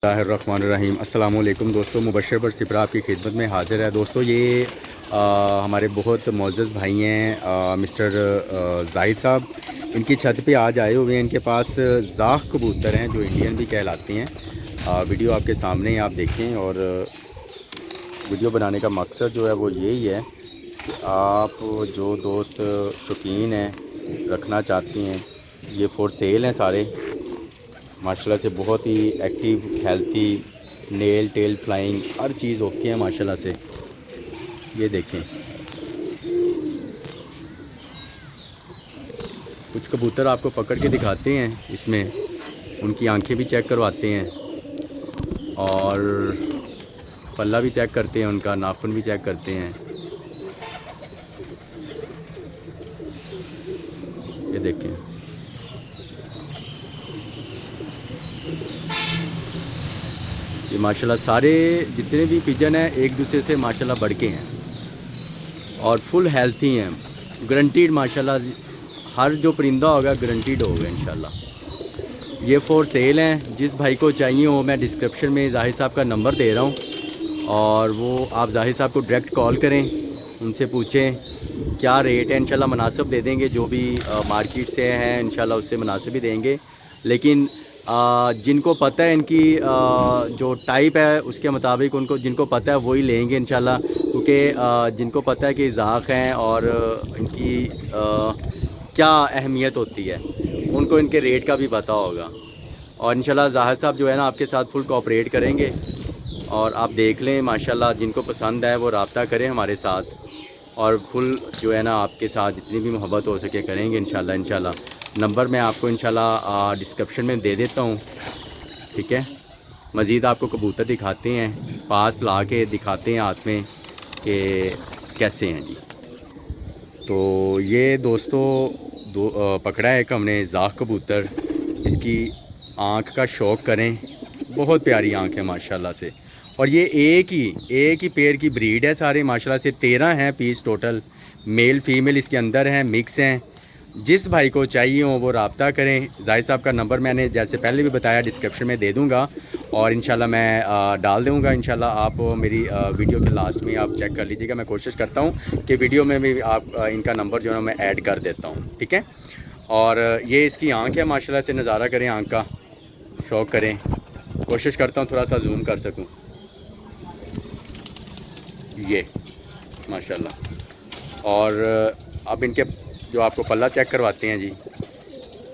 बिस्मिल्लाहिर्रहमानिर्रहीम। अस्सलाम वालेकुम दोस्तों, मुबशर पर सिपरा आपकी खिदमत में हाज़िर है। दोस्तों ये हमारे बहुत मोअज़्ज़ज़ भाई हैं मिस्टर ज़ाहिद साहब, इनकी छत पे आज आए हुए हैं। इनके पास ज़ाख कबूतर हैं जो इंडियन भी कहलाती हैं। वीडियो आपके सामने ही आप देखें, और वीडियो बनाने का मकसद जो है वो यही है कि आप जो दोस्त शौकीन हैं, रखना चाहती हैं, ये फॉर सेल हैं सारे माशाल्लाह से। बहुत ही active, healthy, nail tail flying हर चीज़ ओके है माशाल्लाह से। ये देखें, कुछ कबूतर आपको पकड़ के दिखाते हैं, इसमें उनकी आंखें भी चेक करवाते हैं और पल्ला भी चेक करते हैं, उनका नाखून भी चेक करते हैं। ये देखें, ये माशाल्लाह सारे जितने भी पिजन हैं एक दूसरे से माशाल्लाह बढ़ के हैं और फुल हेल्थी हैं, गारंटीड माशाल्लाह। हर जो परिंदा होगा गारंटीड होगा इंशाल्लाह। ये फॉर सेल हैं, जिस भाई को चाहिए हो मैं डिस्क्रिप्शन में ज़ाहिद साहब का नंबर दे रहा हूँ, और वो आप ज़ाहिद साहब को डायरेक्ट कॉल करें, उनसे पूछें क्या रेट है। इंशाल्लाह मुनासिब दे देंगे, जो भी मार्केट से हैं इंशाल्लाह उससे मुनासिब ही देंगे। लेकिन जिनको पता है इनकी जो टाइप है उसके मुताबिक उनको जिनको पता है वही लेंगे इंशाल्लाह, क्योंकि जिनको पता है कि ज़ाख हैं और इनकी क्या अहमियत होती है उनको इनके रेट का भी पता होगा। और इंशाल्लाह ज़ाहिद साहब जो है ना आपके साथ फुल कोऑपरेट करेंगे, और आप देख लें माशाल्लाह, जिनको पसंद है वो रब्ता करें हमारे साथ, और फुल जो है ना आपके साथ जितनी भी मोहब्बत हो सके करेंगे इंशाल्लाह। नंबर मैं आपको इंशाल्लाह डिस्क्रिप्शन में दे देता हूँ, ठीक है। मज़ीद आपको कबूतर दिखाते हैं, पास ला के दिखाते हैं हाथ में कि कैसे हैं जी। तो ये दोस्तों पकड़ा है कि हमने ज़ाख कबूतर, इसकी आँख का शौक़ करें, बहुत प्यारी आँख है माशाल्लाह से। और ये एक ही पेड़ की ब्रीड है सारे माशाल्लाह से। 13 हैं पीस टोटल, मेल फीमेल इसके अंदर हैं, मिक्स हैं। जिस भाई को चाहिए हो वो रब्ता करें। ज़ाहिद साहब का नंबर मैंने जैसे पहले भी बताया डिस्क्रिप्शन में दे दूँगा, और इंशाल्लाह मैं डाल दूँगा इंशाल्लाह। आप मेरी वीडियो के लास्ट में आप चेक कर लीजिएगा। मैं कोशिश करता हूँ कि वीडियो में भी आप इनका नंबर जो है मैं ऐड कर देता हूँ, ठीक है। और ये इसकी आँख है माशाल्लाह से, नज़ारा करें आँख का, शौक़ करें। कोशिश करता हूँ थोड़ा सा जूम कर सकूँ। ये माशाल्लाह। और अब इनके जो आपको पल्ला चेक करवाते हैं जी,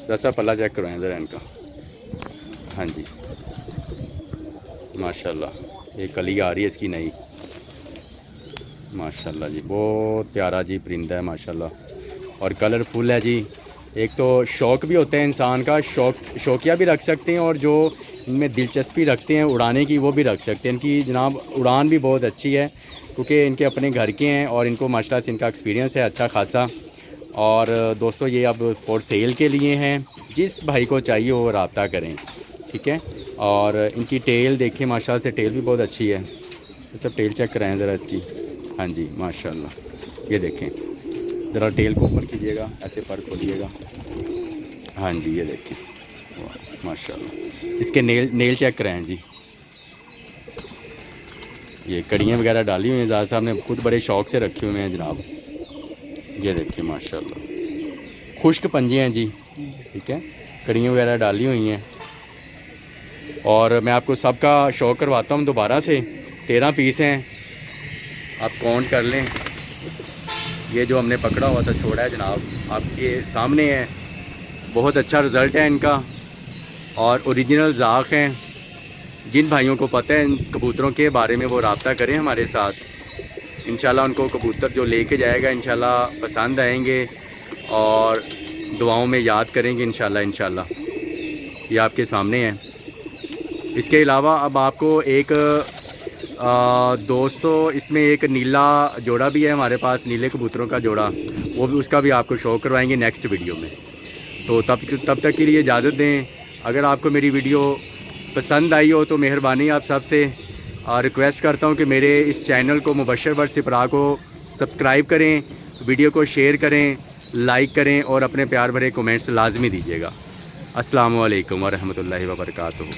जैसा पल्ला चेक करवाएं ज़रा इनका। हाँ जी माशाल्लाह, ये कली आ रही है इसकी नई, माशाल्लाह जी। बहुत प्यारा जी परिंदा है माशाल्लाह, और कलरफुल है जी। एक तो शौक़ भी होता है इंसान का, शौकिया भी रख सकते हैं, और जो इनमें दिलचस्पी रखते हैं उड़ाने की वो भी रख सकते हैं। इनकी जनाब उड़ान भी बहुत अच्छी है, क्योंकि इनके अपने घर के हैं और इनको माशाल्लाह से इनका एक्सपीरियंस है अच्छा खासा। और दोस्तों ये अब फॉर सेल के लिए हैं, जिस भाई को चाहिए वो रब्ता करें, ठीक है। और इनकी टेल देखें माशाल्लाह से, टेल भी बहुत अच्छी है। सब टेल चेक कराएं ज़रा इसकी। हाँ जी माशाल्लाह, ये देखें, ज़रा टेल को ऊपर कीजिएगा, ऐसे पर खोलिएगा। हाँ जी ये देखें, माशाल्लाह। इसके नेल चेक कराएं जी। ये कड़ियाँ वगैरह डाली हुई हैं, ज़ाहिद साहब ने खुद बड़े शौक़ से रखे हुए हैं जनाब। ये देखिए माशाल्लाह, खुश्क पंजे हैं जी, ठीक है, कड़ियाँ वगैरह डाली हुई हैं। और मैं आपको सबका शो करवाता हूँ दोबारा से। 13 पीस हैं, आप काउंट कर लें। ये जो हमने पकड़ा हुआ था छोड़ा है जनाब, आपके सामने है। बहुत अच्छा रिज़ल्ट है इनका, और ओरिजिनल ज़ाख हैं। जिन भाइयों को पता है इन कबूतरों के बारे में वो रब्ता करें हमारे साथ, इंशाल्लाह उनको कबूतर जो लेके जाएगा इंशाल्लाह पसंद आएंगे, और दुआओं में याद करेंगे इंशाल्लाह। ये आपके सामने है। इसके अलावा अब आपको एक दोस्तों इसमें एक नीला जोड़ा भी है हमारे पास, नीले कबूतरों का जोड़ा, वो भी उसका भी आपको शो करवाएंगे नेक्स्ट वीडियो में। तो तब तक के लिए इजाज़त दें। अगर आपको मेरी वीडियो पसंद आई हो तो मेहरबानी आप सबसे रिक्वेस्ट करता हूं कि मेरे इस चैनल को मुबशर पर सिपरा को सब्सक्राइब करें, वीडियो को शेयर करें, लाइक करें, और अपने प्यार भरे कमेंट्स लाजमी दीजिएगा। अस्सलामु अलैकुम व रहमतुल्लाहि व बरकातुहू।